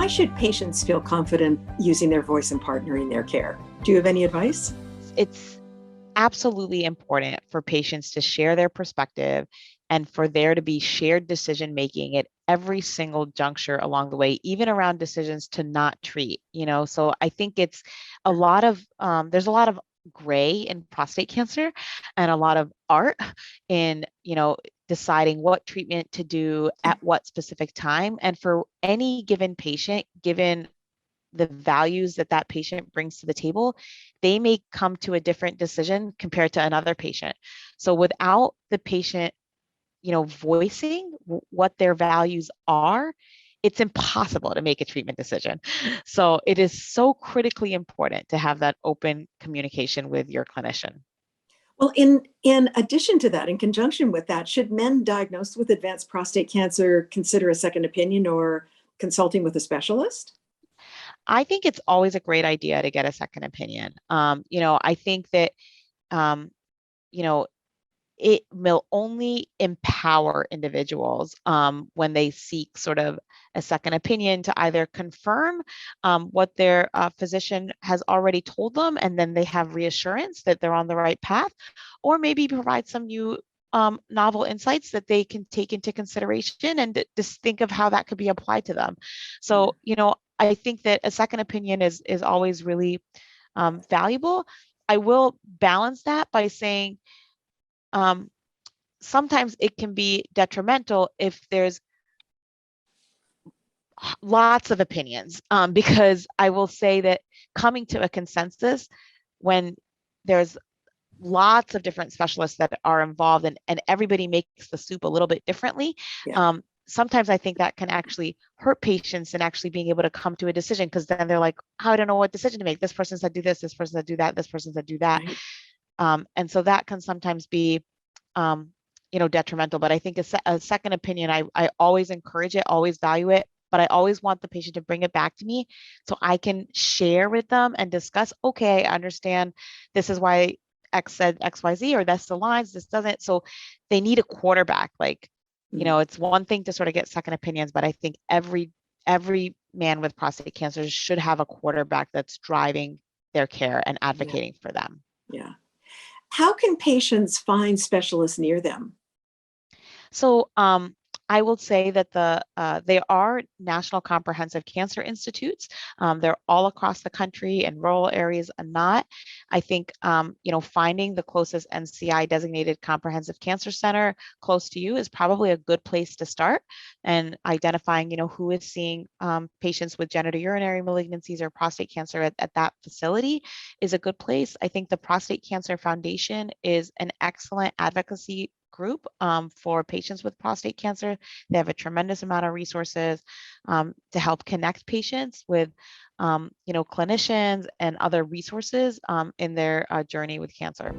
Why should patients feel confident using their voice and partnering their care? Do you have any advice? It's absolutely important for patients to share their perspective and for there to be shared decision making at every single juncture along the way, even around decisions to not treat, So I think it's a lot of, there's a lot of gray in prostate cancer and a lot of art in, deciding what treatment to do at what specific time. And for any given patient, given the values that that patient brings to the table, they may come to a different decision compared to another patient. So without the patient, voicing what their values are, it's impossible to make a treatment decision. So it is so critically important to have that open communication with your clinician. Well, in addition to that, in conjunction with that, should men diagnosed with advanced prostate cancer consider a second opinion or consulting with a specialist? I think it's always a great idea to get a second opinion. I think that, you know, it will only empower individuals when they seek sort of a second opinion to either confirm what their physician has already told them, and then they have reassurance that they're on the right path, or maybe provide some new novel insights that they can take into consideration and just think of how that could be applied to them. So, I think that a second opinion is always really valuable. I will balance that by saying, sometimes it can be detrimental if there's lots of opinions, because I will say that coming to a consensus when there's lots of different specialists that are involved and everybody makes the soup a little bit differently. Yeah. Sometimes I think that can actually hurt patients and actually being able to come to a decision, because then they're like, oh, I don't know what decision to make. This person said do this person said do that, this person said do that. Right. And so that can sometimes be detrimental. But I think a second opinion, I always encourage it, always value it, but I always want the patient to bring it back to me so I can share with them and discuss, okay, I understand this is why X said XYZ, or this aligns, this doesn't. So they need a quarterback. Like, it's one thing to sort of get second opinions, but I think every man with prostate cancer should have a quarterback that's driving their care and advocating for them. Yeah. How can patients find specialists near them? So I will say that there are national comprehensive cancer institutes. They're all across the country, in rural areas and not. I think finding the closest NCI designated comprehensive cancer center close to you is probably a good place to start, and identifying who is seeing patients with genitourinary malignancies or prostate cancer at that facility is a good place. I think the Prostate Cancer Foundation is an excellent advocacy group for patients with prostate cancer. They have a tremendous amount of resources to help connect patients with clinicians and other resources in their journey with cancer.